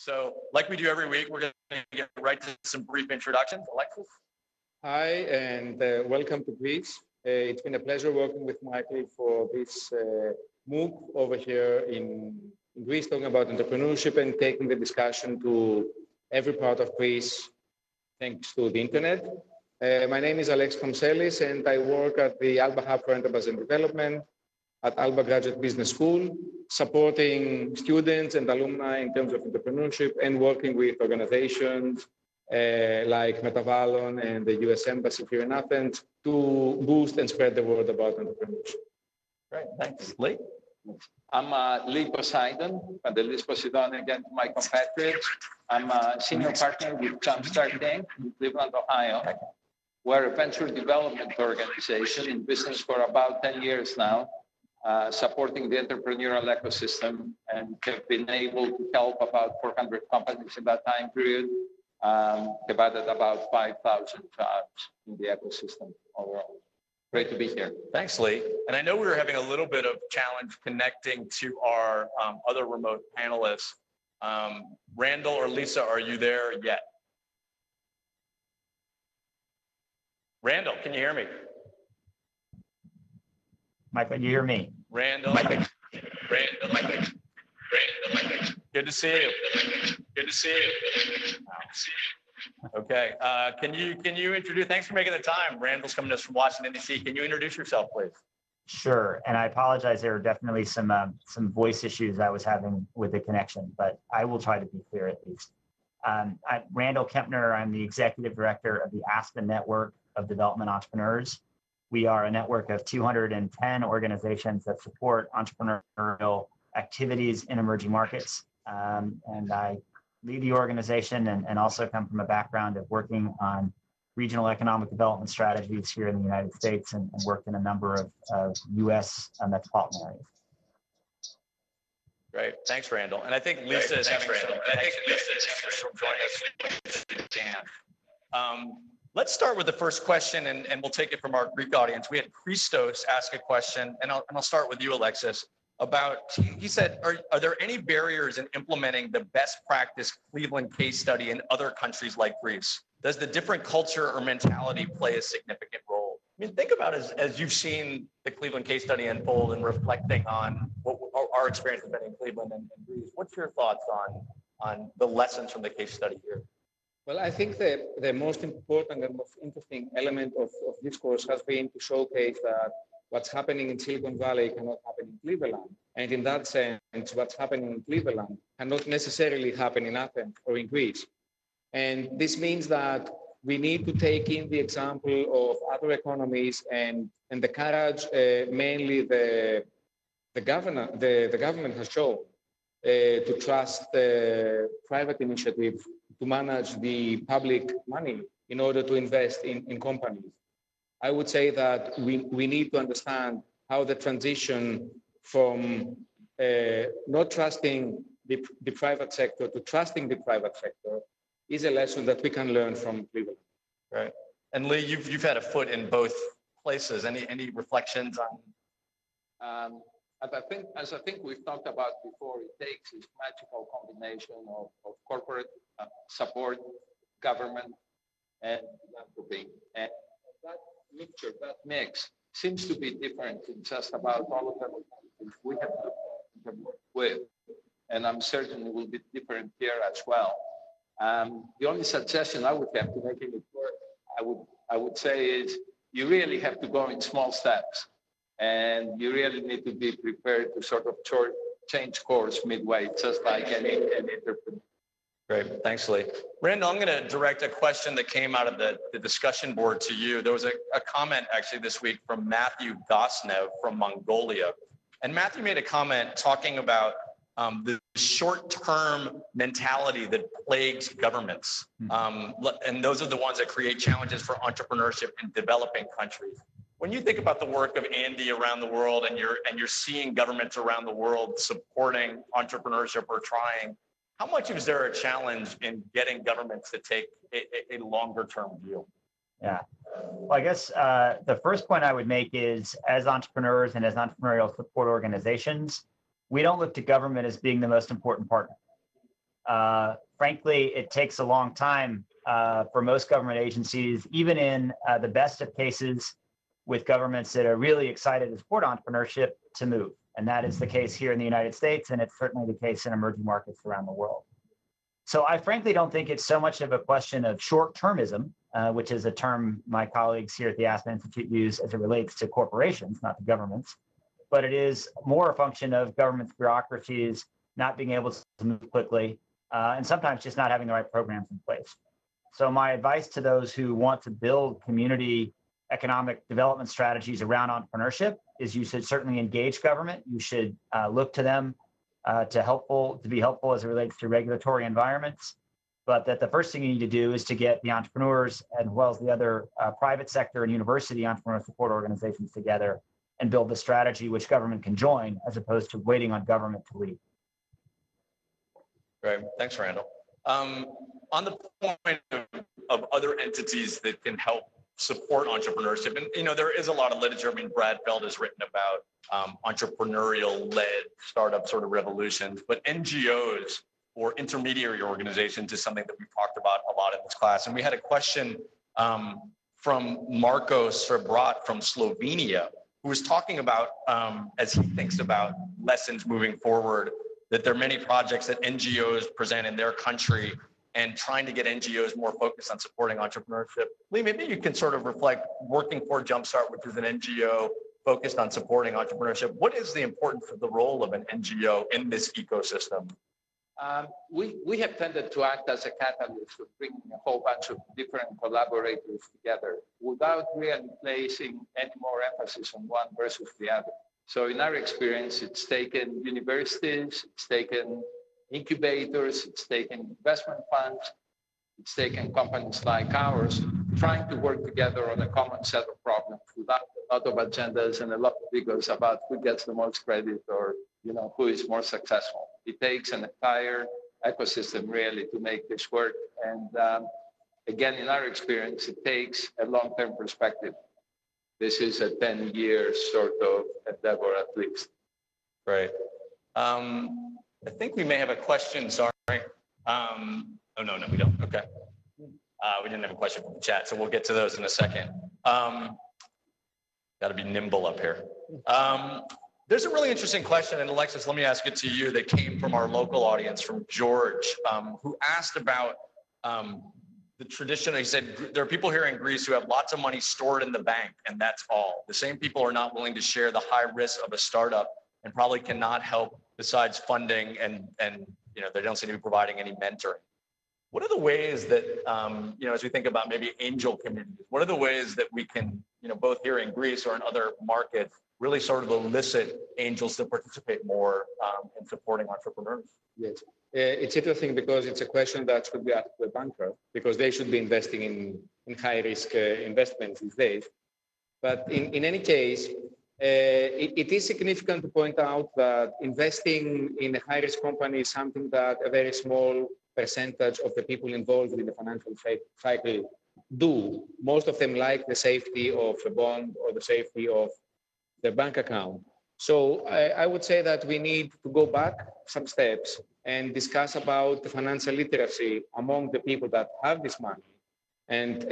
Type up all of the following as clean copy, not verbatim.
So like we do every week, we're going to get right to some brief introductions. Alexis? Hi, and welcome to Greece. It's been a pleasure working with Michael for this MOOC over here in Greece, talking about entrepreneurship and taking the discussion to every part of Greece, thanks to the internet. My name is Alex Komselis, and I work at the Alba Hub for Enterprise and Development at Alba Graduate Business School, supporting students and alumni in terms of entrepreneurship and working with organizations like Metavalon and the US Embassy here in Athens to boost and spread the word about entrepreneurship. Great, thanks. Lee? I'm Lee Poseidon, and the Lee Poseidon again to my compatriots. I'm a senior partner with Jumpstart Inc. in Cleveland, Ohio. We're a venture development organization in business for about 10 years now, supporting the entrepreneurial ecosystem, and have been able to help about 400 companies in that time period. Have added about 5,000 jobs in the ecosystem overall. Great to be here. Thanks, Lee. And I know we were having a little bit of challenge connecting to our other remote panelists. Randall or Lisa, are you there yet? Randall, can you hear me? Michael, you hear me? Randall. Randall. Good to see you. Good to see you. Okay. Can you introduce? Thanks for making the time. Randall's coming to us from Washington D.C. Can you introduce yourself, please? Sure. And I apologize. There were definitely some voice issues I was having with the connection, but I will try to be clear at least. I'm Randall Kempner. I'm the executive director of the Aspen Network of Development Entrepreneurs. We are a network of 210 organizations that support entrepreneurial activities in emerging markets. And I lead the organization and also come from a background of working on regional economic development strategies here in the United States and worked in a number of US metropolitan areas. Great, thanks, Randall. And I think Lisa is having some join us. Let's start with the first question, and we'll take it from our Greek audience. We had Christos ask a question, and I'll start with you, Alexis. He said, are there any barriers in implementing the best practice Cleveland case study in other countries like Greece? Does the different culture or mentality play a significant role? I mean, think about as you've seen the Cleveland case study unfold and reflecting on what our experience has been in Cleveland and Greece. What's your thoughts on the lessons from the case study here? Well, I think the most important and most interesting element of this course has been to showcase that what's happening in Silicon Valley cannot happen in Cleveland. And in that sense, what's happening in Cleveland cannot necessarily happen in Athens or in Greece. And this means that we need to take in the example of other economies and the courage mainly the government has shown to trust the private initiative to manage the public money in order to invest in companies. I would say that we need to understand how the transition from not trusting the private sector to trusting the private sector is a lesson that we can learn from Cleveland. Right. And Lee, you've had a foot in both places. Any reflections on? As I think we've talked about before, it takes this magical combination of corporate support, government, and philanthropy. And that mixture, that mix, seems to be different in just about all of them we have worked with. And I'm certain it will be different here as well. The only suggestion I would have to making it work, I would say is you really have to go in small steps. And you really need to be prepared to sort of change course midway, just like any entrepreneur. Great, thanks, Lee. Randall, I'm going to direct a question that came out of the discussion board to you. There was a comment actually this week from Matthew Gosnev from Mongolia. And Matthew made a comment talking about the short-term mentality that plagues governments. And those are the ones that create challenges for entrepreneurship in developing countries. When you think about the work of Andy around the world and you're seeing governments around the world supporting entrepreneurship or trying, how much is there a challenge in getting governments to take a longer term view? Yeah, well, I guess the first point I would make is as entrepreneurs and as entrepreneurial support organizations, we don't look to government as being the most important partner. Frankly, it takes a long time for most government agencies, even in the best of cases with governments that are really excited to support entrepreneurship, to move. And that is the case here in the United States, and it's certainly the case in emerging markets around the world. So I frankly don't think it's so much of a question of short-termism, which is a term my colleagues here at the Aspen Institute use as it relates to corporations, not to governments, but it is more a function of government's bureaucracies not being able to move quickly, and sometimes just not having the right programs in place. So my advice to those who want to build community economic development strategies around entrepreneurship is you should certainly engage government. You should look to them to be helpful as it relates to regulatory environments, but that the first thing you need to do is to get the entrepreneurs as well as the other private sector and university entrepreneur support organizations together and build the strategy which government can join as opposed to waiting on government to lead. Great, thanks, Randall. On the point of other entities that can help support entrepreneurship, and there is a lot of literature. I mean, Brad Feld has written about entrepreneurial-led startup sort of revolutions, but NGOs or intermediary organizations is something that we've talked about a lot in this class. And we had a question from Marko Srbrat from Slovenia, who was talking about, as he thinks about lessons moving forward, that there are many projects that NGOs present in their country and trying to get NGOs more focused on supporting entrepreneurship. Lee, maybe you can sort of reflect Working for Jumpstart, which is an NGO focused on supporting entrepreneurship. What is the importance of the role of an NGO in this ecosystem? We have tended to act as a catalyst of bringing a whole bunch of different collaborators together without really placing any more emphasis on one versus the other. So in our experience, it's taken universities, it's taken incubators, it's taken investment funds, it's taken companies like ours trying to work together on a common set of problems without a lot of agendas and a lot of egos about who gets the most credit or who is more successful. It takes an entire ecosystem really to make this work. And again, in our experience, it takes a long-term perspective. This is a 10-year sort of endeavor at least. Right. I think we may have a question, sorry. Oh, no, we don't, okay. We didn't have a question from the chat, so we'll get to those in a second. Got to be nimble up here. There's a really interesting question, and Alexis, let me ask it to you, that came from our local audience, from George, who asked about the tradition. He said, there are people here in Greece who have lots of money stored in the bank, and that's all. The same people are not willing to share the high risk of a startup and probably cannot help besides funding, and they don't seem to be providing any mentoring. What are the ways that, as we think about maybe angel communities, what are the ways that we can, both here in Greece or in other markets, really sort of elicit angels to participate more in supporting entrepreneurs? Yes, it's interesting because it's a question that should be asked to a banker, because they should be investing in high-risk investments these days. But in any case, it is significant to point out that investing in a high-risk company is something that a very small percentage of the people involved in the financial cycle do. Most of them like the safety of a bond or the safety of their bank account. So I would say that we need to go back some steps and discuss about the financial literacy among the people that have this money, and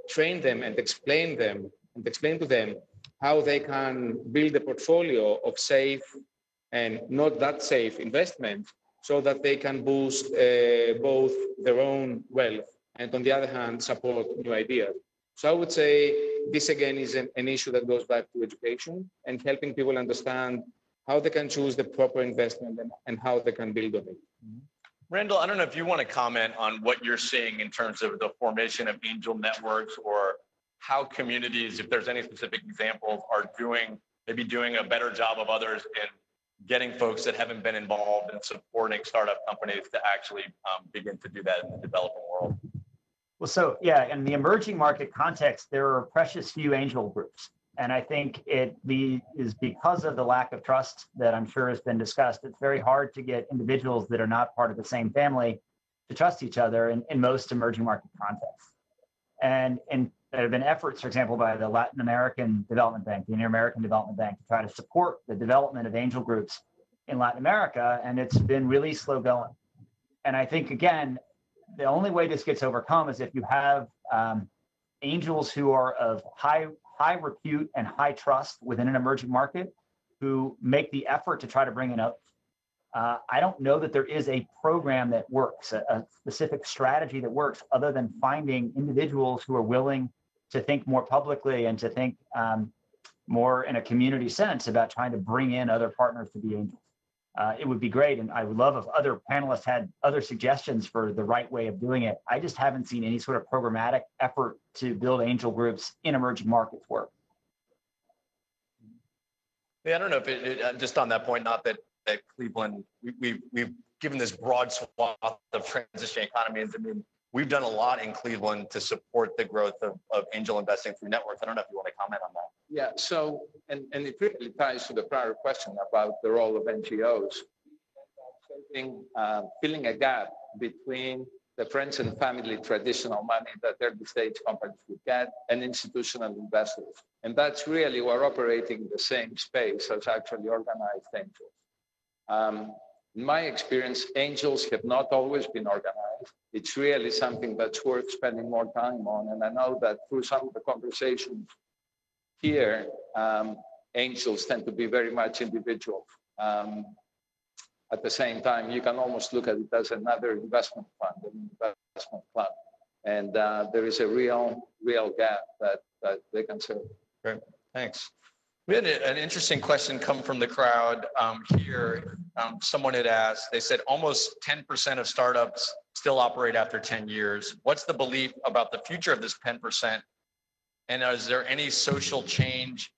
train them and explain to them how they can build a portfolio of safe and not that safe investments, so that they can boost both their own wealth and, on the other hand, support new ideas. So I would say this again is an issue that goes back to education and helping people understand how they can choose the proper investment and how they can build on it. Randall, I don't know if you want to comment on what you're seeing in terms of the formation of angel networks, or how communities, if there's any specific examples, are maybe doing a better job of others in getting folks that haven't been involved in supporting startup companies to actually begin to do that in the developing world. Well, so yeah, in the emerging market context, there are precious few angel groups. And I think it is because of the lack of trust that I'm sure has been discussed. It's very hard to get individuals that are not part of the same family to trust each other in most emerging market contexts. And there have been efforts, for example, by the Latin American Development Bank, the Inter-American Development Bank, to try to support the development of angel groups in Latin America, and it's been really slow going. And I think, again, the only way this gets overcome is if you have angels who are of high repute and high trust within an emerging market who make the effort to try to bring it up. I don't know that there is a program that works, a specific strategy that works, other than finding individuals who are willing to think more publicly and to think more in a community sense about trying to bring in other partners to be angels. It would be great, and I would love if other panelists had other suggestions for the right way of doing it. I just haven't seen any sort of programmatic effort to build angel groups in emerging markets work. Yeah, I don't know if it just on that point, not that Cleveland, we've given this broad swath of transition economies. I mean, we've done a lot in Cleveland to support the growth of angel investing through networks. I don't know if you want to comment on that. Yeah, so, and it really ties to the prior question about the role of NGOs. Filling a gap between the friends and family traditional money that early stage companies would get and institutional investors. And that's really, we're operating in the same space as actually organized angels. In my experience, angels have not always been organized. It's really something that's worth spending more time on. And I know that through some of the conversations here, angels tend to be very much individuals. At the same time, you can almost look at it as another investment fund, an investment club. And there is a real gap that they can serve. Great, thanks. We had an interesting question come from the crowd here. Someone had asked, they said almost 10% of startups still operate after 10 years. What's the belief about the future of this 10%? And is there any social change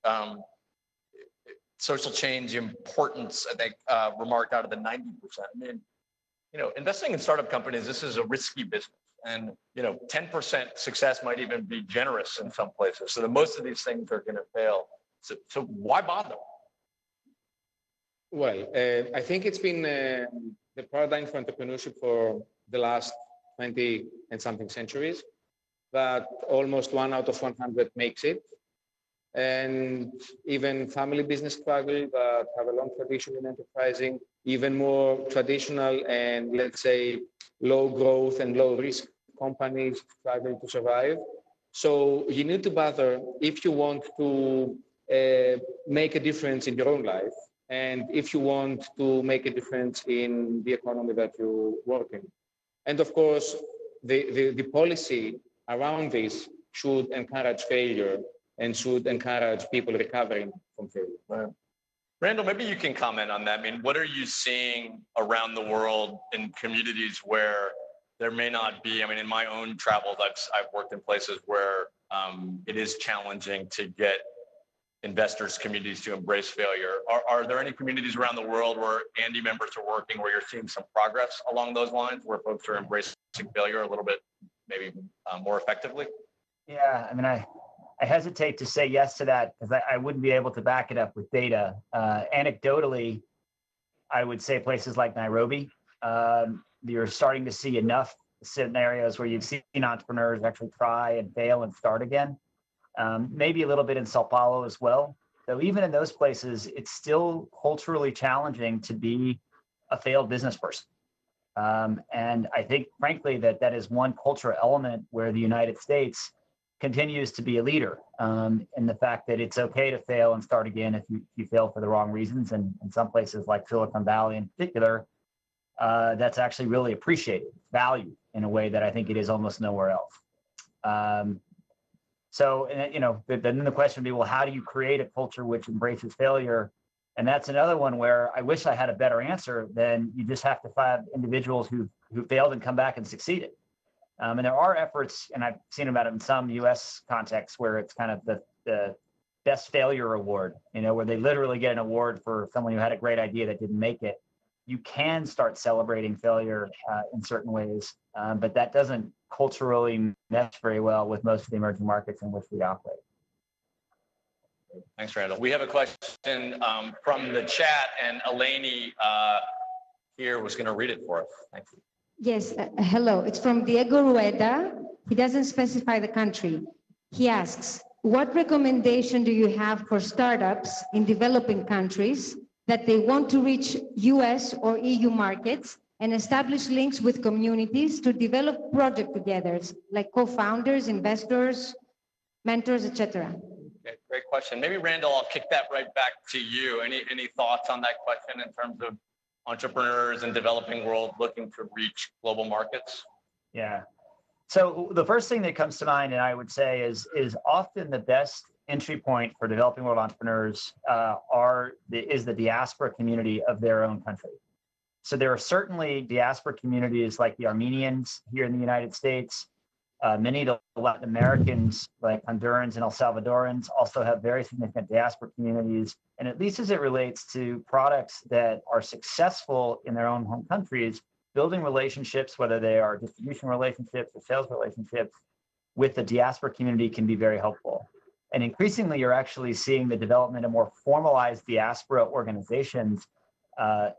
importance, I think, remarked out of the 90%? I mean, investing in startup companies, this is a risky business. And, 10% success might even be generous in some places. So most of these things are going to fail. So why bother? Well, I think it's been the paradigm for entrepreneurship for the last 20 and something centuries, that almost 1 out of 100 makes it. And even family business struggle that have a long tradition in enterprising, even more traditional and, let's say, low growth and low risk companies struggle to survive. So you need to bother if you want to make a difference in your own life, and if you want to make a difference in the economy that you work in. And of course, the policy around this should encourage failure and should encourage people recovering from failure. Right. Randall, maybe you can comment on that. I mean, what are you seeing around the world in communities where there may not be, in my own travels, I've worked in places where it is challenging to get investors, communities to embrace failure. Are there any communities around the world where Andy members are working where you're seeing some progress along those lines, where folks are embracing failure a little bit, maybe more effectively? Yeah, I hesitate to say yes to that because I wouldn't be able to back it up with data. Anecdotally, I would say places like Nairobi, you're starting to see enough scenarios where you've seen entrepreneurs actually try and fail and start again. Maybe a little bit in Sao Paulo as well. So even in those places, it's still culturally challenging to be a failed business person. And I think, frankly, that is one cultural element where the United States continues to be a leader in the fact that it's okay to fail and start again if you fail for the wrong reasons. And in some places like Silicon Valley in particular, that's actually really appreciated, valued in a way that I think it is almost nowhere else. So, then the question would be, well, how do you create a culture which embraces failure? And that's another one where I wish I had a better answer than you just have to find individuals who failed and come back and succeeded. And there are efforts, and I've seen about it in some US contexts, where it's kind of the best failure award, where they literally get an award for someone who had a great idea that didn't make it. You can start celebrating failure in certain ways, but that doesn't culturally mesh very well with most of the emerging markets in which we operate. Thanks, Randall. We have a question from the chat, and Eleni here was going to read it for us. Thank you. Yes, hello. It's from Diego Rueda. He doesn't specify the country. He asks, what recommendation do you have for startups in developing countries that they want to reach US or EU markets, and establish links with communities to develop projects together, like co-founders, investors, mentors, etc.? Okay, great question. Maybe Randall, I'll kick that right back to you. Any thoughts on that question in terms of entrepreneurs in developing world looking to reach global markets? Yeah. So the first thing that comes to mind, and I would say is often the best entry point for developing world entrepreneurs is the diaspora community of their own country. So there are certainly diaspora communities like the Armenians here in the United States. Many of the Latin Americans, like Hondurans and El Salvadorans, also have very significant diaspora communities. And at least as it relates to products that are successful in their own home countries, building relationships, whether they are distribution relationships or sales relationships, with the diaspora community can be very helpful. And increasingly, you're actually seeing the development of more formalized diaspora organizations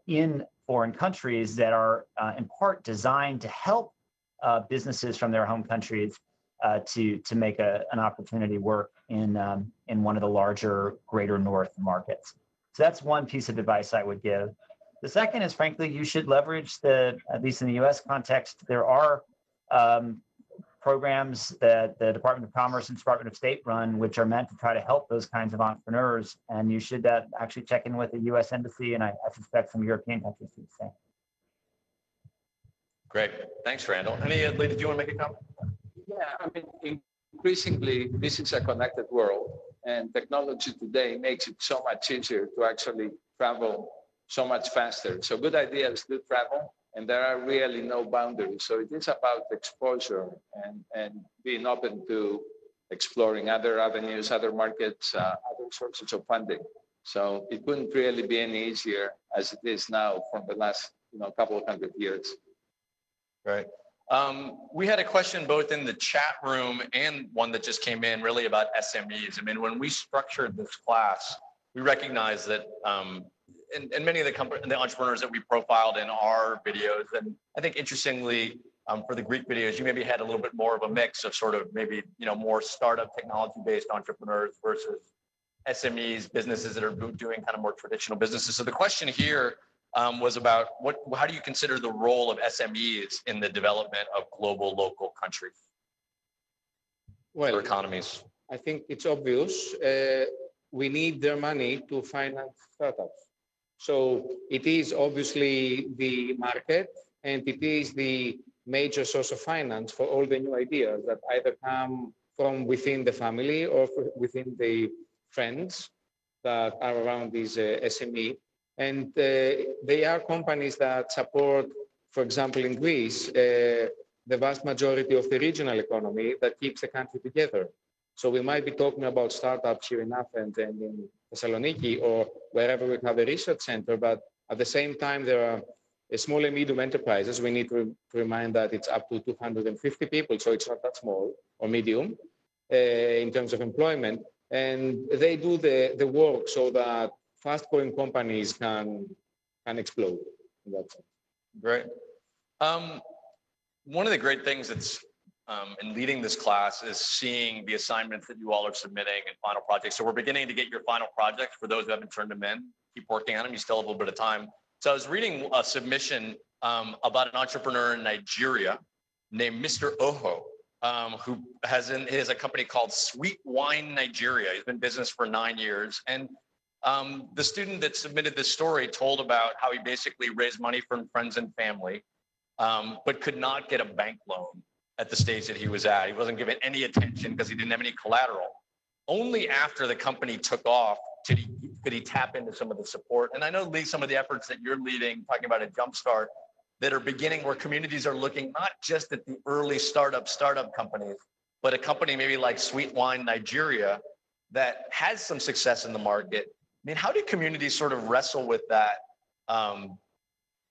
in foreign countries that are in part designed to help businesses from their home countries to make an opportunity work in one of the larger Greater North markets. So that's one piece of advice I would give. The second is, frankly, you should leverage at least in the US context, there are programs that the Department of Commerce and Department of State run, which are meant to try to help those kinds of entrepreneurs. And you should actually check in with the US Embassy, and I suspect some European countries do the same. Great. Thanks, Randall. Lee, did you want to make a comment? Yeah, I mean, increasingly, this is a connected world, and technology today makes it so much easier to actually travel so much faster. So good ideas do travel, and there are really no boundaries. So it is about exposure and being open to exploring other avenues, other markets, other sources of funding. So it couldn't really be any easier as it is now from the last couple of hundred years. Right. We had a question both in the chat room and one that just came in really about SMEs. I mean, when we structured this class, we recognized that and many of the entrepreneurs that we profiled in our videos, and I think interestingly, for the Greek videos, you maybe had a little bit more of a mix of sort of maybe, more startup technology-based entrepreneurs versus SMEs, businesses that are doing kind of more traditional businesses. So the question here was about how do you consider the role of SMEs in the development of global, local countries or economies? I think it's obvious. We need their money to finance startups. So it is obviously the market, and it is the major source of finance for all the new ideas that either come from within the family or within the friends that are around these SME. And they are companies that support, for example, in Greece, the vast majority of the regional economy that keeps the country together. So we might be talking about startups here in Athens and in Thessaloniki or wherever we have a research center, but at the same time, there are small and medium enterprises. We need to remind that it's up to 250 people, so it's not that small or medium in terms of employment. And they do the work so that fast-growing companies can explode in that sense. Great. One of the great things that's in leading this class is seeing the assignments that you all are submitting and final projects. So we're beginning to get your final projects. For those who haven't turned them in, keep working on them. You still have a little bit of time. So I was reading a submission about an entrepreneur in Nigeria named Mr. Oho, who has a company called Sweet Wine Nigeria. He's been in business for 9 years. And the student that submitted this story told about how he basically raised money from friends and family, but could not get a bank loan at the stage that he was at. He wasn't given any attention because he didn't have any collateral. Only after the company took off could he tap into some of the support. And I know, Lee, some of the efforts that you're leading, talking about a jumpstart, that are beginning where communities are looking not just at the early startup companies, but a company maybe like Sweet Wine Nigeria that has some success in the market. I mean, how do communities sort of wrestle with that?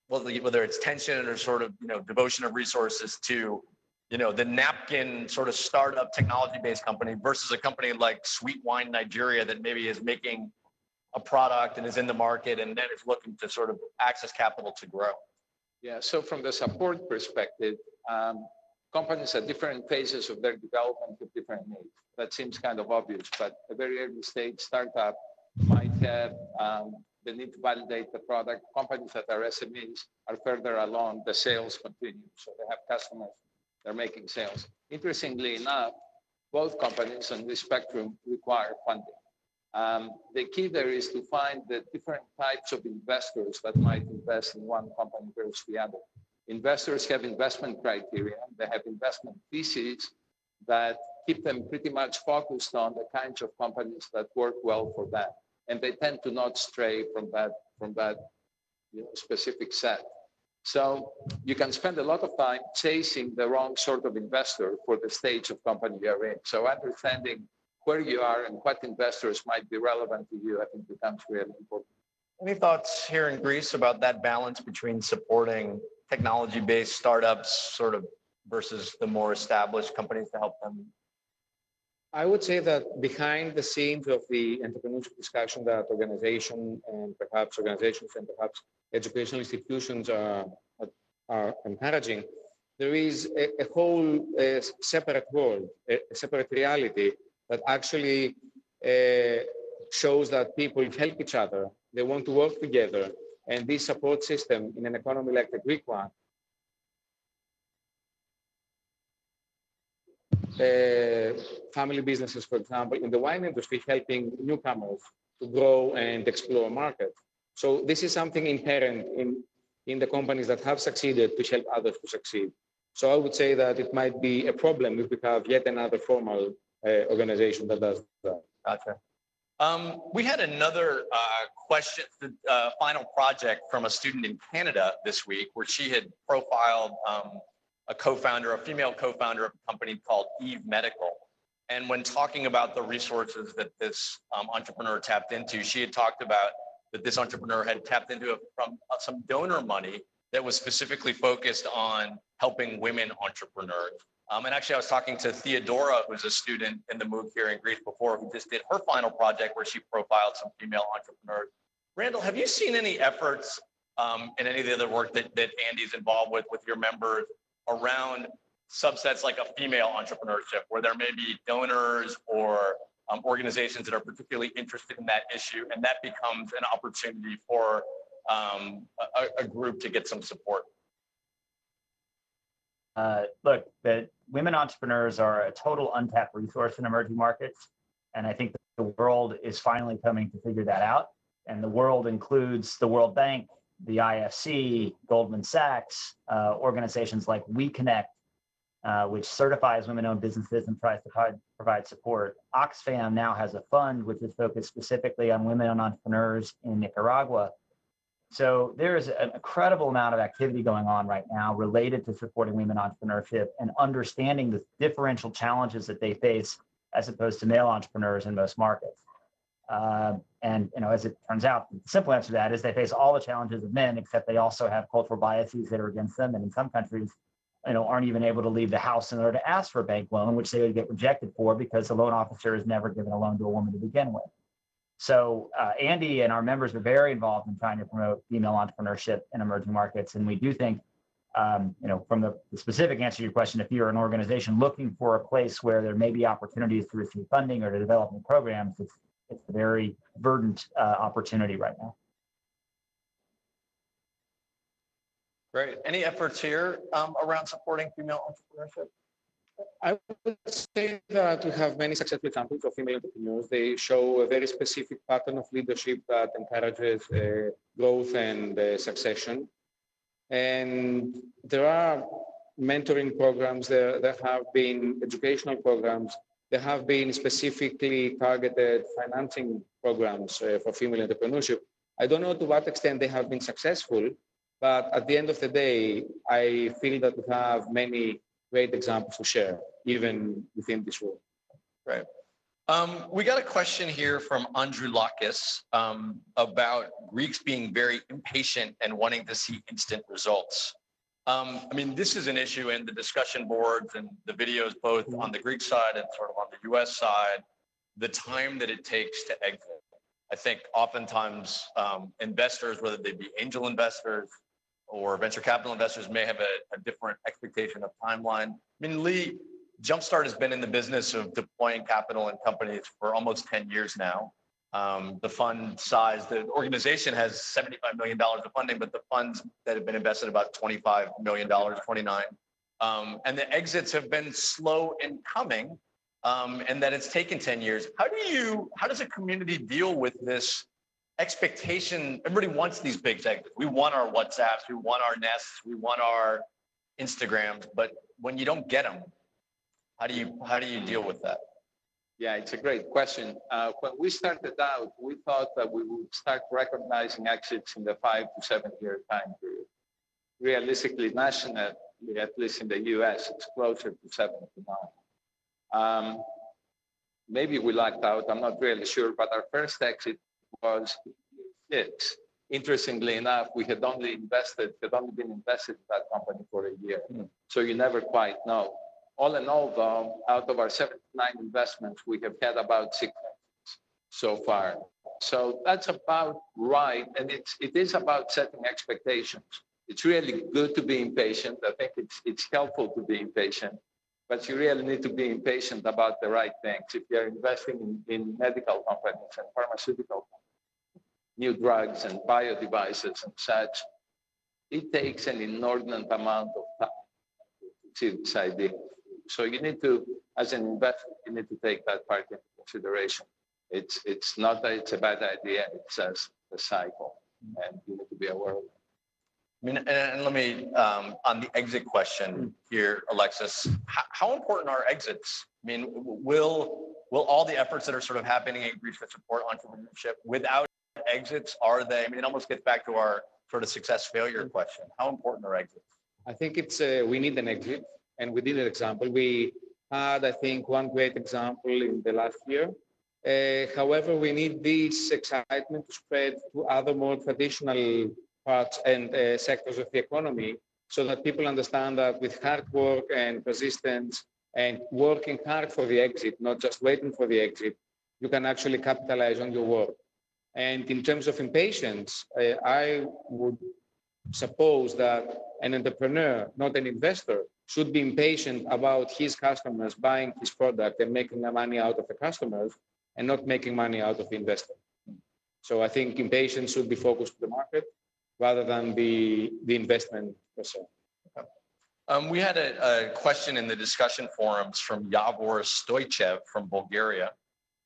Whether it's tension or sort of, devotion of resources to, the napkin sort of startup technology-based company versus a company like Sweet Wine Nigeria that maybe is making a product and is in the market and then is looking to sort of access capital to grow. Yeah, so from the support perspective, companies at different phases of their development have different needs. That seems kind of obvious, but a very early stage startup might have they need to validate the product. Companies that are SMEs are further along, the sales continue. So they have customers, they're making sales. Interestingly enough, both companies on this spectrum require funding. The key there is to find the different types of investors that might invest in one company versus the other. Investors have investment criteria, they have investment theses that keep them pretty much focused on the kinds of companies that work well for them. And they tend to not stray from that specific set. So you can spend a lot of time chasing the wrong sort of investor for the stage of company you're in. So understanding where you are and what investors might be relevant to you, I think becomes really important. Any thoughts here in Greece about that balance between supporting technology-based startups sort of versus the more established companies to help them? I would say that behind the scenes of the entrepreneurship discussion that organizations and perhaps educational institutions are encouraging, there is a whole separate world, a separate reality that actually shows that people help each other. They want to work together. And this support system in an economy like the Greek one, family businesses, for example, in the wine industry, helping newcomers to grow and explore markets. So this is something inherent in the companies that have succeeded to help others to succeed. So I would say that it might be a problem if we have yet another formal organization that does that. Gotcha. We had another question, final project from a student in Canada this week, where she had profiled a female co-founder of a company called Eve Medical. And when talking about the resources that this entrepreneur tapped into, she had talked about that this entrepreneur had tapped into from some donor money that was specifically focused on helping women entrepreneurs. And actually, I was talking to Theodora, who's a student in the MOOC here in Greece before, who just did her final project where she profiled some female entrepreneurs. Randall, have you seen any efforts in any of the other work that Andy's involved with your members around subsets like a female entrepreneurship, where there may be donors or organizations that are particularly interested in that issue, and that becomes an opportunity for a group to get some support? Look, the women entrepreneurs are a total untapped resource in emerging markets. And I think the world is finally coming to figure that out. And the world includes the World Bank, the IFC, Goldman Sachs, organizations like WeConnect, which certifies women-owned businesses and tries to provide support. Oxfam now has a fund which is focused specifically on women-owned entrepreneurs in Nicaragua. So there is an incredible amount of activity going on right now related to supporting women entrepreneurship and understanding the differential challenges that they face as opposed to male entrepreneurs in most markets. And as it turns out, the simple answer to that is they face all the challenges of men, except they also have cultural biases that are against them. And in some countries, aren't even able to leave the house in order to ask for a bank loan, which they would get rejected for because the loan officer has never given a loan to a woman to begin with. So Andy and our members are very involved in trying to promote female entrepreneurship in emerging markets. And we do think, from the specific answer to your question, if you're an organization looking for a place where there may be opportunities to receive funding or to develop new programs, it's a very verdant opportunity right now. Great. Any efforts here around supporting female entrepreneurship? I would say that we have many successful examples of female entrepreneurs. They show a very specific pattern of leadership that encourages growth and succession. And there are mentoring programs, there have been educational programs, there have been specifically targeted financing programs for female entrepreneurship. I don't know to what extent they have been successful, but at the end of the day, I feel that we have many great examples to share, even within this world. Right. We got a question here from Andrew Lakis about Greeks being very impatient and wanting to see instant results. This is an issue in the discussion boards and the videos, both on the Greek side and sort of on the US side, the time that it takes to exit. I think oftentimes investors, whether they be angel investors or venture capital investors, may have a different expectation of timeline. Lee, Jumpstart has been in the business of deploying capital in companies for almost 10 years now. The fund size, the organization has $75 million of funding, but the funds that have been invested about $25 million, 29. And the exits have been slow in coming, and that it's taken 10 years. How does a community deal with this expectation? Everybody wants these big exits. We want our WhatsApps, we want our Nests, we want our Instagrams, but when you don't get them, how do you deal with that? Yeah, it's a great question. When we started out, we thought that we would start recognizing exits in the 5 to 7 year time period. Realistically, nationally, at least in the US, it's closer to 7 to 9. Maybe we lucked out, I'm not really sure, but our first exit was 6. Interestingly enough, we had only been invested in that company for a year. So you never quite know. All in all, though, out of our 79 investments, we have had about 6 exits so far. So that's about right. And it is about setting expectations. It's really good to be impatient. I think it's helpful to be impatient, but you really need to be impatient about the right things. If you're investing in medical companies and pharmaceutical companies, new drugs and bio devices and such, it takes an inordinate amount of time to achieve this idea. So you need to, as an investor, you need to take that part into consideration. It's not that it's a bad idea, it's just a cycle, and you need to be aware of it. I mean, and let me, on the exit question here, Alexis, how important are exits? I mean, will all the efforts that are sort of happening in Greece that support entrepreneurship, without exits, are they, I mean, it almost gets back to our sort of success failure question. How important are exits? I think it's, we need an exit. And we did an example. We had, I think, one great example in the last year. However, we need this excitement to spread to other more traditional parts and sectors of the economy, so that people understand that with hard work and persistence and working hard for the exit, not just waiting for the exit, you can actually capitalize on your work. And in terms of impatience, I would suppose that an entrepreneur, not an investor, should be impatient about his customers buying his product and making the money out of the customers and not making money out of the investor. So I think impatience should be focused to the market rather than the investment per se. We had a question in the discussion forums from Yavor Stoichev from Bulgaria,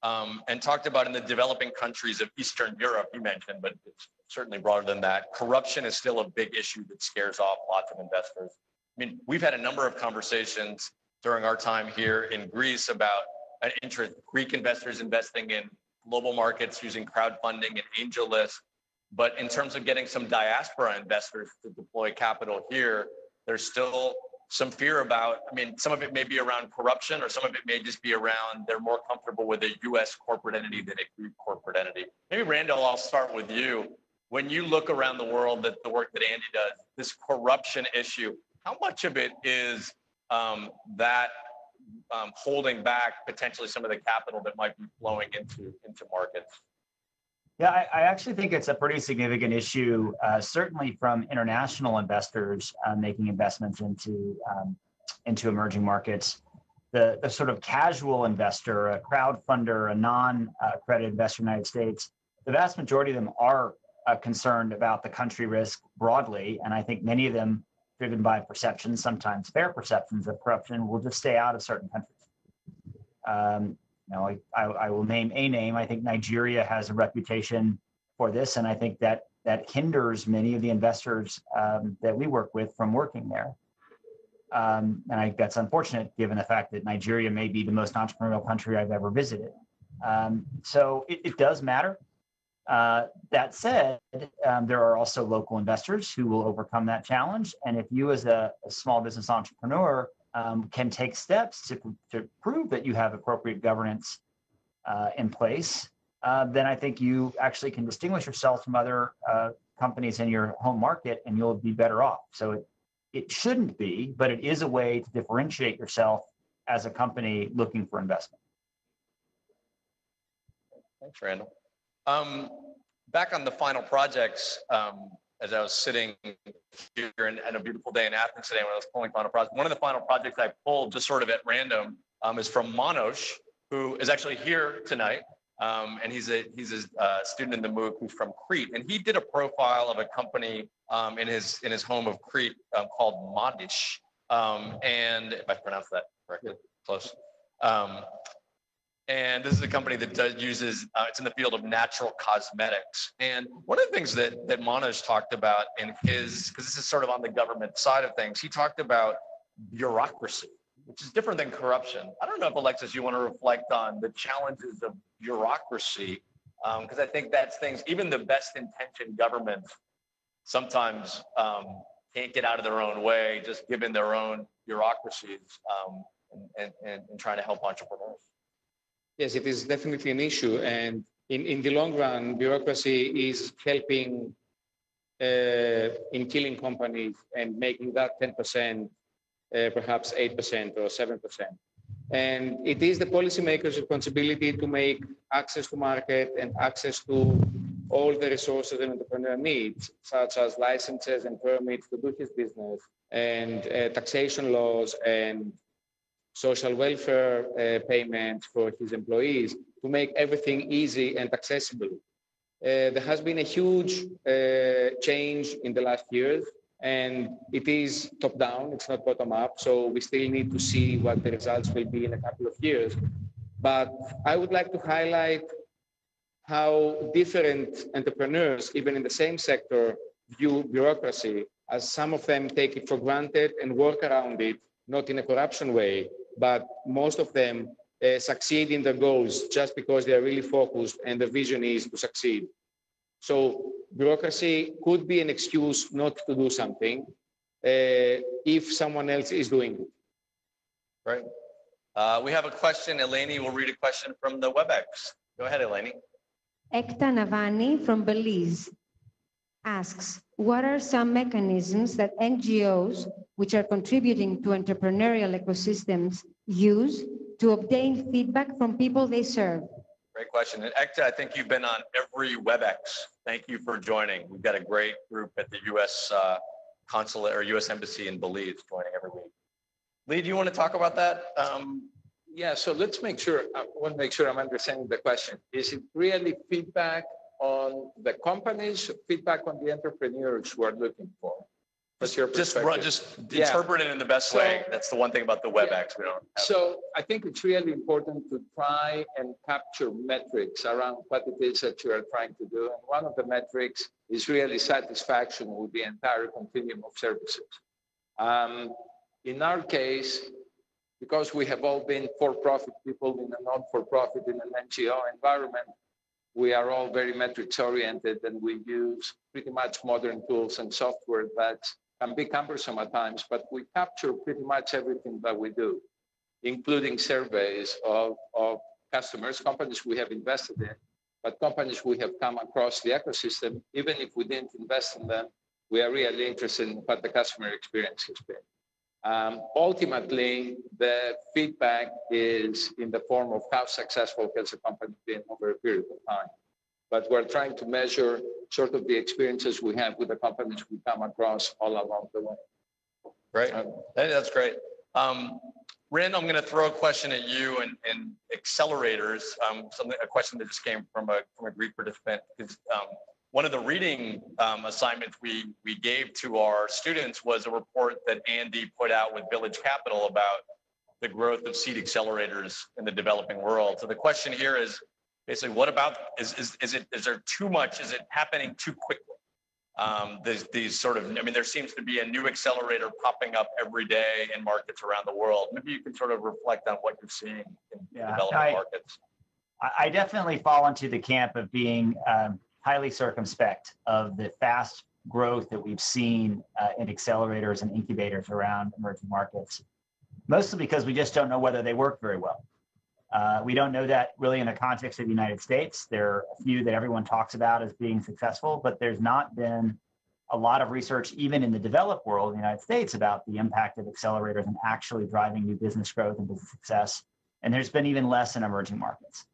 and talked about in the developing countries of Eastern Europe, you mentioned, but it's certainly broader than that. Corruption is still a big issue that scares off lots of investors. I mean, we've had a number of conversations during our time here in Greece about an interest, Greek investors investing in global markets using crowdfunding and angel lists. But in terms of getting some diaspora investors to deploy capital here, there's still some fear about, I mean, some of it may be around corruption, or some of it may just be around they're more comfortable with a US corporate entity than a Greek corporate entity. Maybe Randall, I'll start with you. When you look around the world at the work that Andy does, this corruption issue, how much of it is holding back potentially some of the capital that might be flowing into markets? Yeah, I actually think it's a pretty significant issue, certainly from international investors making investments into emerging markets. The sort of casual investor, a crowdfunder, a non-accredited investor in the United States, the vast majority of them are concerned about the country risk broadly, and I think many of them, driven by perceptions, sometimes fair perceptions of corruption, will just stay out of certain countries. I will name a name. I think Nigeria has a reputation for this, and I think that hinders many of the investors that we work with from working there. And I think that's unfortunate, given the fact that Nigeria may be the most entrepreneurial country I've ever visited. So it does matter. That said, there are also local investors who will overcome that challenge. And if you as a small business entrepreneur can take steps to prove that you have appropriate governance in place, then I think you actually can distinguish yourself from other companies in your home market, and you'll be better off. So it shouldn't be, but it is a way to differentiate yourself as a company looking for investment. Thanks, Randall. Back on the final projects, as I was sitting here and a beautiful day in Athens today when I was pulling final projects, one of the final projects I pulled just sort of at random is from Manos, who is actually here tonight. And he's a student in the MOOC who's from Crete, and he did a profile of a company in his home of Crete called Modish, and if I pronounced that correctly, close. And this is a company that uses, it's in the field of natural cosmetics. And one of the things that Manoj talked about in his, because this is sort of on the government side of things, he talked about bureaucracy, which is different than corruption. I don't know if, Alexis, you want to reflect on the challenges of bureaucracy, because I think that's things, even the best intentioned governments sometimes can't get out of their own way, just given their own bureaucracies and trying to help entrepreneurs. Yes, it is definitely an issue. And in the long run, bureaucracy is helping in killing companies and making that 10%, perhaps 8% or 7%. And it is the policymakers' responsibility to make access to market and access to all the resources an entrepreneur needs, such as licenses and permits to do his business, and taxation laws and social welfare payments for his employees, to make everything easy and accessible. There has been a huge change in the last years, and it is top down, it's not bottom up. So we still need to see what the results will be in a couple of years. But I would like to highlight how different entrepreneurs, even in the same sector, view bureaucracy, as some of them take it for granted and work around it, not in a corruption way, but most of them succeed in their goals just because they are really focused and the vision is to succeed. So bureaucracy could be an excuse not to do something if someone else is doing it. Right. We have a question. Eleni will read a question from the WebEx. Go ahead, Eleni. Ekta Navani from Belize asks, what are some mechanisms that NGOs, which are contributing to entrepreneurial ecosystems, use to obtain feedback from people they serve? Great question. And Ekta, I think you've been on every WebEx. Thank you for joining. We've got a great group at the U.S. Consulate or U.S. Embassy in Belize joining every week. Lee, do you want to talk about that? Yeah, so let's make sure, I want to make sure I'm understanding the question. Is it really feedback on the companies, feedback on the entrepreneurs who are looking for? What's your perspective? Just interpret it in the best way. That's the one thing about the WebEx. We don't have. So I think it's really important to try and capture metrics around what it is that you are trying to do. And one of the metrics is really satisfaction with the entire continuum of services. In our case, because we have all been for-profit people in a non-for-profit in an NGO environment, we are all very metrics oriented, and we use pretty much modern tools and software that can be cumbersome at times, but we capture pretty much everything that we do, including surveys of customers, companies we have invested in, but companies we have come across the ecosystem. Even if we didn't invest in them, we are really interested in what the customer experience has been. Ultimately, the feedback is in the form of how successful has a company been over a period of time. But we're trying to measure sort of the experiences we have with the companies we come across all along the way. Great. That's great. Rin, I'm going to throw a question at you and accelerators. A question that just came from a Greek participant. One of the reading assignments we gave to our students was a report that Andy put out with Village Capital about the growth of seed accelerators in the developing world. So the question here is basically, what about, is there too much, is it happening too quickly? These sort of, I mean, there seems to be a new accelerator popping up every day in markets around the world. Maybe you can sort of reflect on what you're seeing in developing markets. I definitely fall into the camp of being highly circumspect of the fast growth that we've seen in accelerators and incubators around emerging markets, mostly because we just don't know whether they work very well. We don't know that really in the context of the United States. There are a few that everyone talks about as being successful, but there's not been a lot of research, even in the developed world, in the United States, about the impact of accelerators and actually driving new business growth and business success. And there's been even less in emerging markets.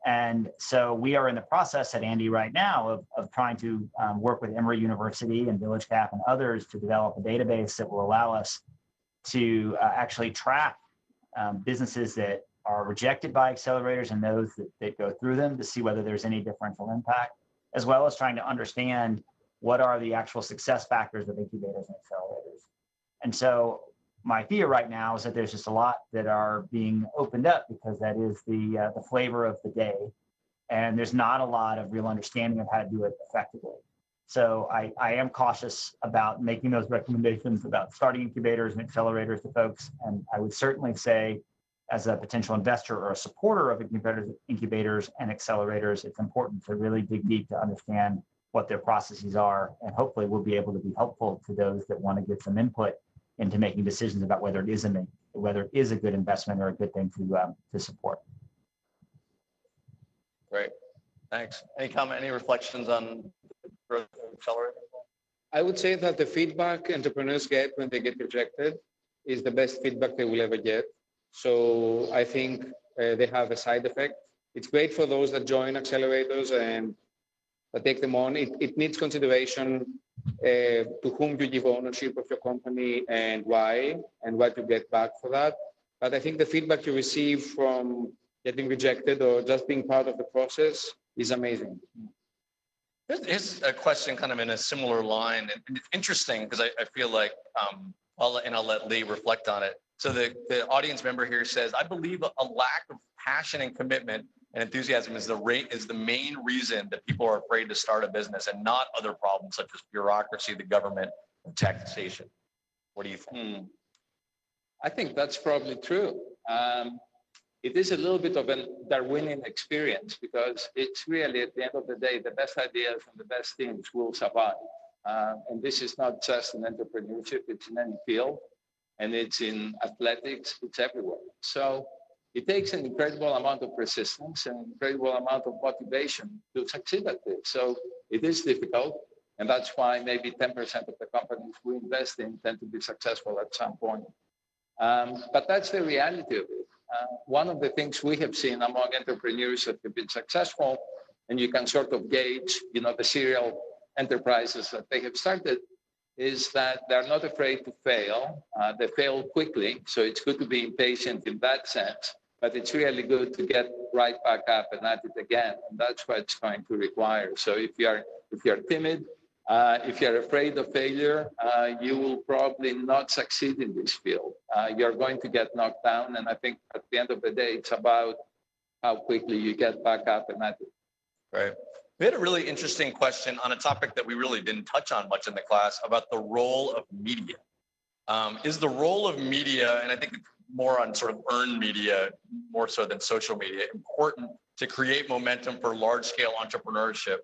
And so we are in the process at Andy right now of trying to work with Emory University and Village Cap and others to develop a database that will allow us to actually track businesses that are rejected by accelerators and those that go through them to see whether there's any differential impact, as well as trying to understand what are the actual success factors of incubators and accelerators. And so my fear right now is that there's just a lot that are being opened up because that is the flavor of the day. And there's not a lot of real understanding of how to do it effectively. So I am cautious about making those recommendations about starting incubators and accelerators to folks. And I would certainly say, as a potential investor or a supporter of incubators and accelerators, it's important to really dig deep to understand what their processes are. And hopefully we'll be able to be helpful to those that want to get some input into making decisions about whether it is a good investment or a good thing to support. Great, thanks. Any comment, any reflections on growth accelerator? I would say that the feedback entrepreneurs get when they get rejected is the best feedback they will ever get. So I think they have a side effect. It's great for those that join accelerators and that take them on. It needs consideration to whom you give ownership of your company and why, and what you get back for that. But I think the feedback you receive from getting rejected or just being part of the process is amazing. Here's a question kind of in a similar line. And it's interesting because I feel like, I'll let Lee reflect on it. So the audience member here says, I believe a lack of passion and commitment and enthusiasm is the main reason that people are afraid to start a business and not other problems such as bureaucracy, the government, and taxation. What do you think? I think that's probably true. It is a little bit of a Darwinian experience because it's really, at the end of the day, the best ideas and the best teams will survive. And this is not just in entrepreneurship, it's in any field, and it's in athletics, it's everywhere. So it takes an incredible amount of persistence and an incredible amount of motivation to succeed at this. So it is difficult, and that's why maybe 10% of the companies we invest in tend to be successful at some point. But that's the reality of it. One of the things we have seen among entrepreneurs that have been successful, and you can sort of gauge, the serial enterprises that they have started, is that they're not afraid to fail. They fail quickly, so it's good to be impatient in that sense, but it's really good to get right back up and at it again, and that's what it's going to require. So if you're timid, if you're afraid of failure, you will probably not succeed in this field. You're going to get knocked down, and I think at the end of the day, it's about how quickly you get back up and at it. Right. We had a really interesting question on a topic that we really didn't touch on much in the class about the role of media. Is the role of media, and I think more on sort of earned media, more so than social media, important to create momentum for large-scale entrepreneurship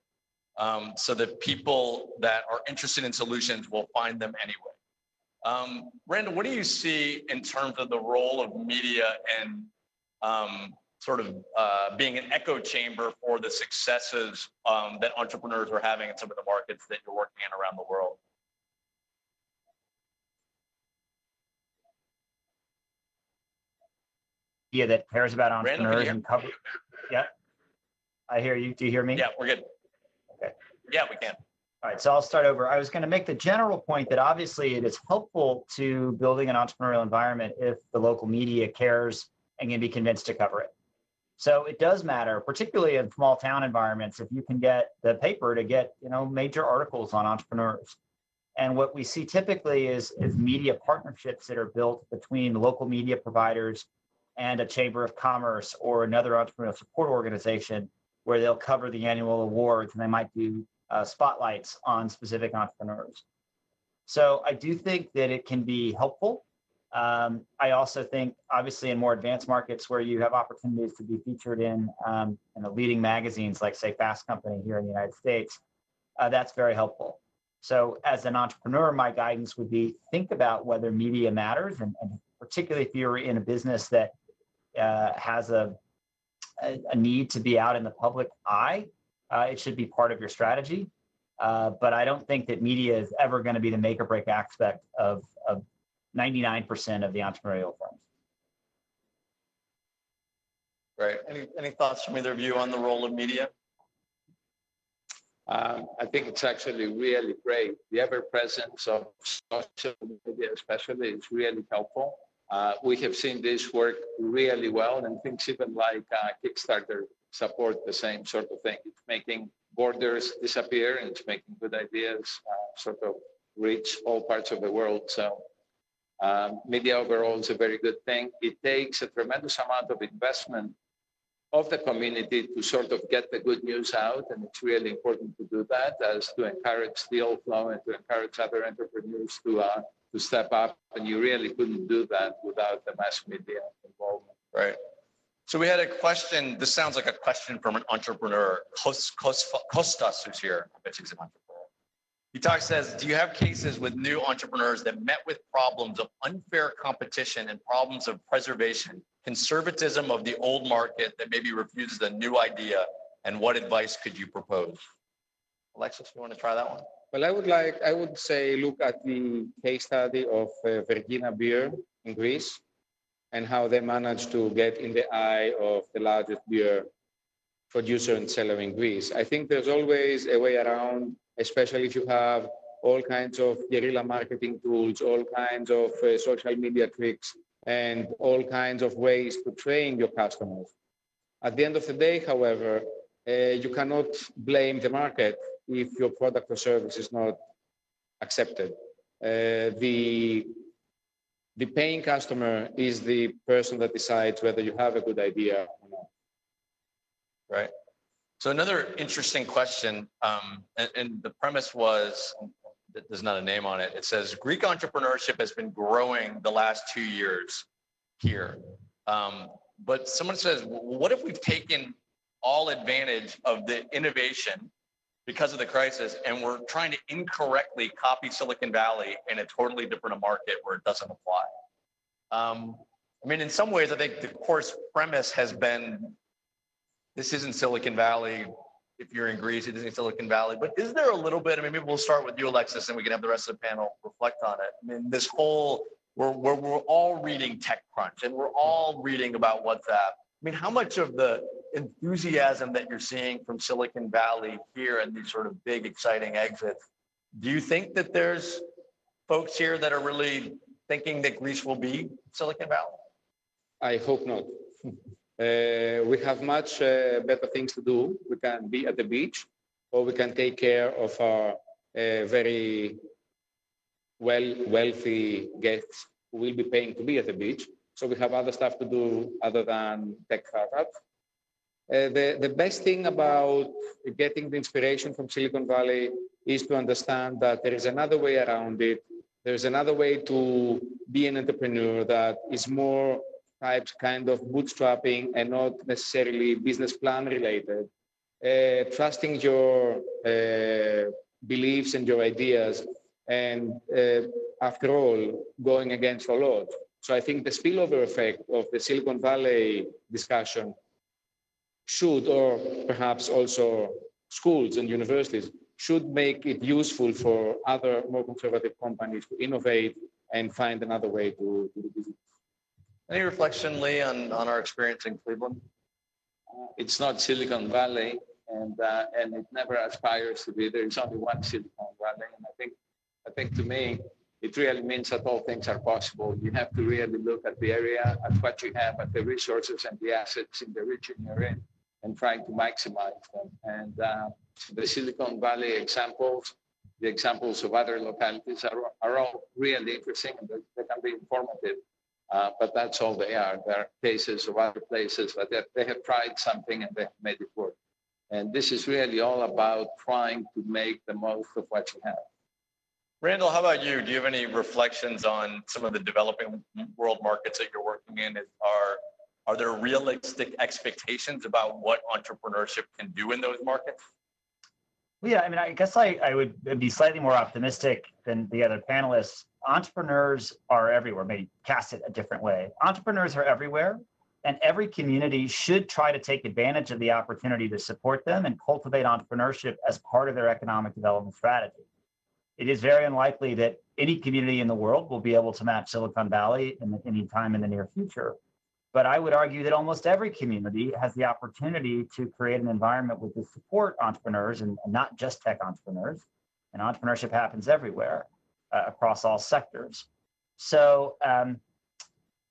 so that people that are interested in solutions will find them anyway? Randall, what do you see in terms of the role of media and sort of being an echo chamber for the successes that entrepreneurs are having in some of the markets that you're working in around the world? Yeah, that cares about entrepreneurs Randall, and cover. Yeah, I hear you. Do you hear me? Yeah, we're good. Okay. Yeah, we can. All right, so I'll start over. I was going to make the general point that obviously it is helpful to building an entrepreneurial environment if the local media cares and can be convinced to cover it. So it does matter, particularly in small town environments, if you can get the paper to get, major articles on entrepreneurs. And what we see typically is media partnerships that are built between local media providers and a chamber of commerce or another entrepreneurial support organization where they'll cover the annual awards and they might do spotlights on specific entrepreneurs. So I do think that it can be helpful. I also think, obviously, in more advanced markets where you have opportunities to be featured in the leading magazines like, say, Fast Company here in the United States, that's very helpful. So as an entrepreneur, my guidance would be think about whether media matters, and particularly if you're in a business that has a need to be out in the public eye, it should be part of your strategy. But I don't think that media is ever going to be the make or break aspect of 99% of the entrepreneurial firms. Right. Any thoughts from either of you on the role of media? I think it's actually really great. The ever presence of social media especially is really helpful. We have seen this work really well, and things even like Kickstarter support the same sort of thing. It's making borders disappear, and it's making good ideas sort of reach all parts of the world. So media overall is a very good thing. It takes a tremendous amount of investment of the community to sort of get the good news out, and it's really important to do that, as to encourage deal flow and to encourage other entrepreneurs to step up. And you really couldn't do that without the mass media involvement. Right. So we had a question. This sounds like a question from an entrepreneur, Kostas, who's here. I bet he's an entrepreneur. He says, do you have cases with new entrepreneurs that met with problems of unfair competition and problems of preservation, conservatism of the old market that maybe refuses a new idea? And what advice could you propose? Alexis, you want to try that one? Well, I would say, look at the case study of Vergina beer in Greece and how they managed to get in the eye of the largest beer producer and seller in Greece. I think there's always a way around, especially if you have all kinds of guerrilla marketing tools, all kinds of social media tricks, and all kinds of ways to train your customers. At the end of the day, however, you cannot blame the market if your product or service is not accepted. The paying customer is the person that decides whether you have a good idea or not. Right. So another interesting question, and the premise was, there's not a name on it. It says, Greek entrepreneurship has been growing the last 2 years here. But someone says, what if we've taken all advantage of the innovation because of the crisis, and we're trying to incorrectly copy Silicon Valley in a totally different market where it doesn't apply? I mean, in some ways, I think the course premise has been, this isn't Silicon Valley. If you're in Greece, it isn't Silicon Valley. But is there a little bit, I mean, maybe we'll start with you, Alexis, and we can have the rest of the panel reflect on it. I mean, this whole, we're all reading TechCrunch, and we're all reading about WhatsApp. I mean, how much of the enthusiasm that you're seeing from Silicon Valley here and these sort of big, exciting exits, do you think that there's folks here that are really thinking that Greece will be Silicon Valley? I hope not. We have much better things to do. We can be at the beach, or we can take care of our very wealthy guests who will be paying to be at the beach. So we have other stuff to do other than tech startups. The best thing about getting the inspiration from Silicon Valley is to understand that there is another way around it. There's another way to be an entrepreneur that is more kind of bootstrapping and not necessarily business plan related. Trusting your beliefs and your ideas, and after all, going against all odds. So I think the spillover effect of the Silicon Valley discussion should, or perhaps also schools and universities, should make it useful for other more conservative companies to innovate and find another way to do business. Any reflection, Lee, on our experience in Cleveland? It's not Silicon Valley, and it never aspires to be. There is only one Silicon Valley, and I think to me, it really means that all things are possible. You have to really look at the area, at what you have, at the resources and the assets in the region you're in, and trying to maximize them. And the Silicon Valley examples, the examples of other localities are all really interesting, and they can be informative. But that's all they are. There are cases of other places, but they have tried something and they have made it work. And this is really all about trying to make the most of what you have. Randall, how about you? Do you have any reflections on some of the developing world markets that you're working in? Are there realistic expectations about what entrepreneurship can do in those markets? Well, yeah, I mean, I guess I would be slightly more optimistic than the other panelists. Entrepreneurs are everywhere, maybe cast it a different way. Entrepreneurs are everywhere, and every community should try to take advantage of the opportunity to support them and cultivate entrepreneurship as part of their economic development strategy. It is very unlikely that any community in the world will be able to match Silicon Valley in any time in the near future. But I would argue that almost every community has the opportunity to create an environment with the support entrepreneurs and not just tech entrepreneurs. And entrepreneurship happens everywhere across all sectors. So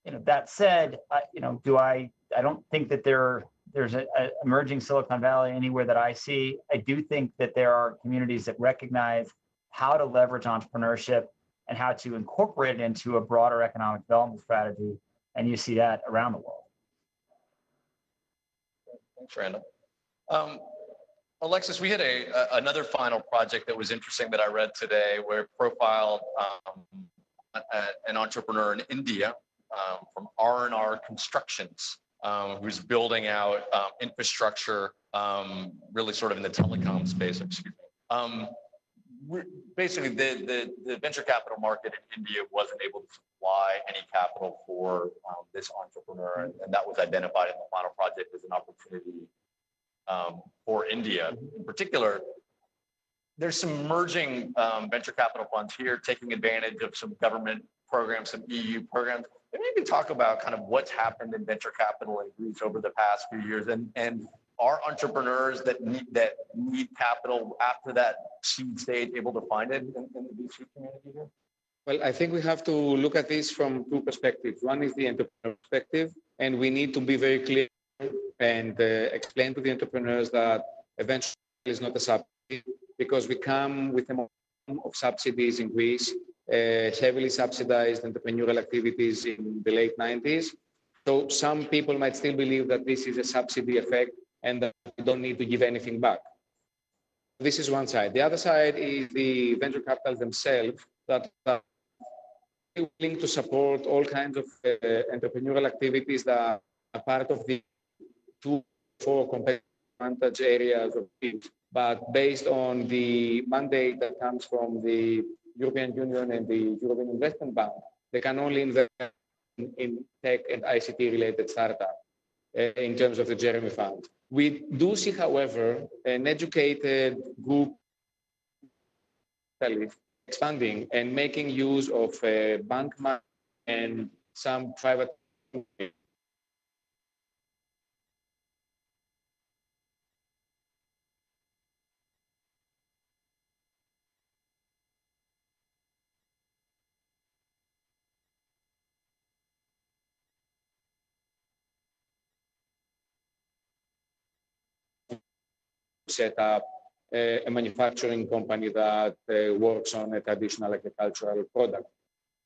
That said, I don't think that there's a emerging Silicon Valley anywhere that I see. I do think that there are communities that recognize how to leverage entrepreneurship and how to incorporate it into a broader economic development strategy. And you see that around the world. Thanks, Randall. Alexis, we had another final project that was interesting that I read today, where it profiled an entrepreneur in India from R&R Constructions, who's building out infrastructure, really sort of in the telecom space. Basically, the venture capital market in India wasn't able to supply any capital for this entrepreneur, and that was identified in the final project as an opportunity for India. In particular, there's some emerging venture capital funds here taking advantage of some government programs, some EU programs. Maybe talk about kind of what's happened in venture capital in Greece over the past few years, and are entrepreneurs that need capital after that seed stage able to find it in the VC community here? Well, I think we have to look at this from two perspectives. One is the entrepreneur perspective, and we need to be very clear and explain to the entrepreneurs that eventually is not a subsidy, because we come with a model of subsidies in Greece, heavily subsidized entrepreneurial activities in the late 90s. So some people might still believe that this is a subsidy effect and that we don't need to give anything back. This is one side. The other side is the venture capital themselves that are willing to support all kinds of entrepreneurial activities that are part of the 2-4 competitive advantage areas of it, but based on the mandate that comes from the European Union and the European Investment Bank, they can only invest in tech and ICT related startups in terms of the Jeremy Fund. We do see, however, an educated group expanding and making use of bank money and some private set up a manufacturing company that works on a traditional agricultural product.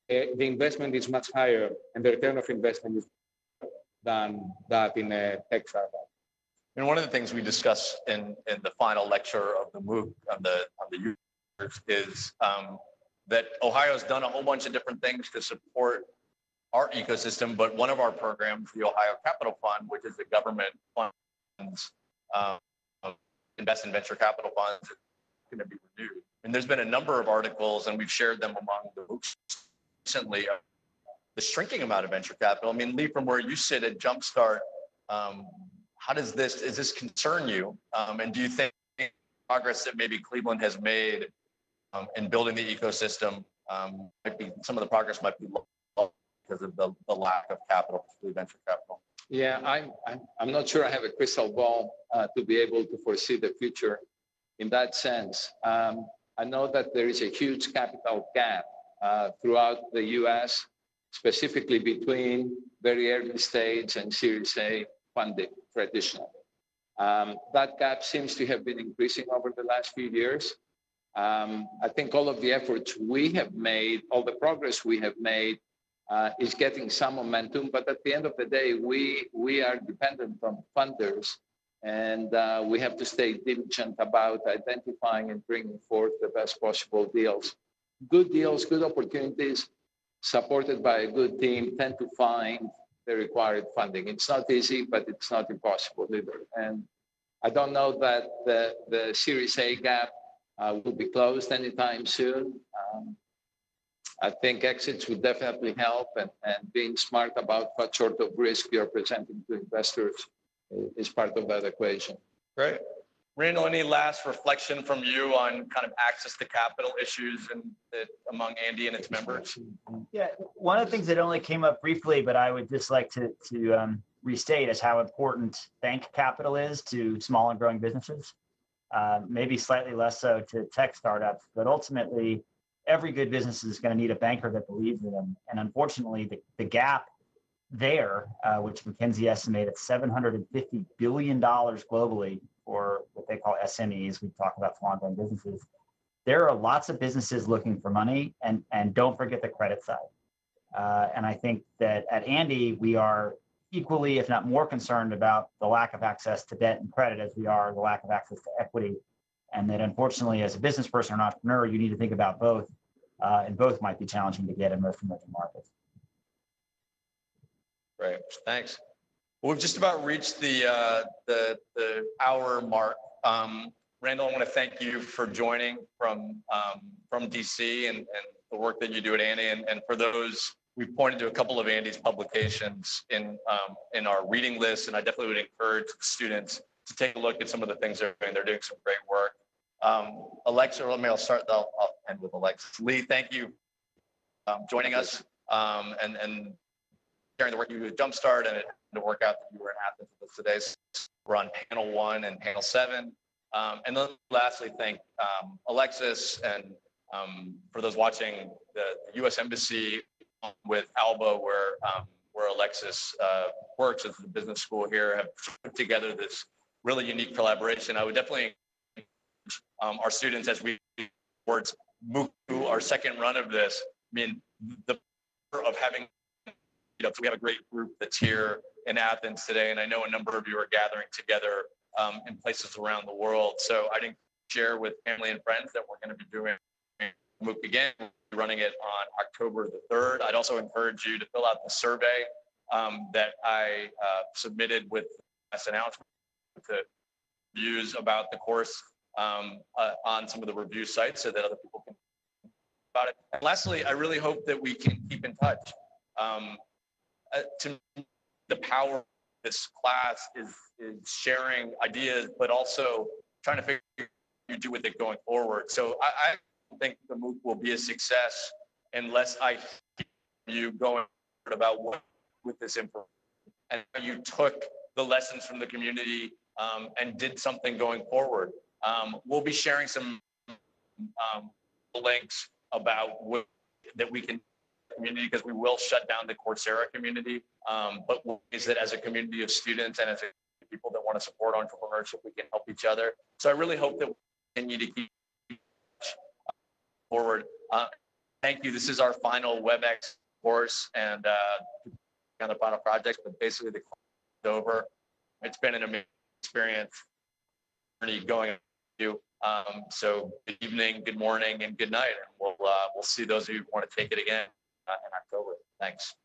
The investment is much higher and the return of investment is than that in a tech startup. And one of the things we discussed in the final lecture of the MOOC on the users is that Ohio's done a whole bunch of different things to support our ecosystem, but one of our programs, the Ohio Capital Fund, which is the government funds, invest in venture capital funds, is going to be renewed. And there's been a number of articles, and we've shared them among the MOOCs recently, the shrinking amount of venture capital. I mean, Lee, from where you sit at Jumpstart, how does this concern you? And do you think progress that maybe Cleveland has made in building the ecosystem, some of the progress might be low because of the lack of capital, particularly venture capital? Yeah, I'm not sure I have a crystal ball to be able to foresee the future in that sense. I know that there is a huge capital gap throughout the US, specifically between very early stage and Series A funding traditionally. That gap seems to have been increasing over the last few years. I think all of the efforts we have made, all the progress we have made is getting some momentum, but at the end of the day, we are dependent on funders, and we have to stay diligent about identifying and bringing forth the best possible deals. Good deals, good opportunities, supported by a good team, tend to find the required funding. It's not easy, but it's not impossible either. And I don't know that the Series A gap will be closed anytime soon. I think exits would definitely help, and being smart about what sort of risk you're presenting to investors is part of that equation. Great. Randall, any last reflection from you on kind of access to capital issues among Andy and its members? Yeah, one of the things that only came up briefly, but I would just like to restate is how important bank capital is to small and growing businesses. Maybe slightly less so to tech startups, but ultimately, every good business is going to need a banker that believes in them. And unfortunately, the gap which McKinsey estimated $750 billion globally for what they call SMEs. We talk about small and growing businesses. There are lots of businesses looking for money, and don't forget the credit side. And I think that at Andy, we are equally, if not more, concerned about the lack of access to debt and credit as we are the lack of access to equity. And that unfortunately, as a business person or an entrepreneur, you need to think about both, and both might be challenging to get in most emerging markets. Great, thanks. Well, we've just about reached the hour mark. Randall, I want to thank you for joining from DC and the work that you do at Andy. And for those, we've pointed to a couple of Andy's publications in our reading list, and I definitely would encourage students to take a look at some of the things they're doing. They're doing some great work. Alexa, I'll end with Alexa. Lee, thank you joining us and sharing the work you do at Jumpstart and the workout that you were in Athens with us today. So we're on panel 1 and panel 7. And then lastly, thank Alexis and for those watching the U.S. Embassy with Alba, where Alexis works at the business school here, have put together this really unique collaboration. I would definitely encourage our students as we towards move to our second run of this. I mean, the of having, so we have a great group that's here in Athens today, and I know a number of you are gathering together in places around the world. So I didn't share with family and friends that we're going to be doing MOOC again, running it on October the 3rd. I'd also encourage you to fill out the survey that I submitted with this announcement to views about the course on some of the review sites so that other people can about it. And lastly, I really hope that we can keep in touch. To me, the power of this class is sharing ideas, but also trying to figure out what you do with it going forward. So I think the MOOC will be a success unless I hear you going about what with this information and you took the lessons from the community and did something going forward. We'll be sharing some links about what that we can community because we will shut down the Coursera community, but is that as a community of students and as people that want to support entrepreneurship, we can help each other. So I really hope that we continue to keep forward. Thank you. This is our final WebEx course and on the final project, but basically the course is over. It's been an amazing experience going to you. So good evening, good morning, and good night. And we'll see those of you who want to take it again in October. Thanks.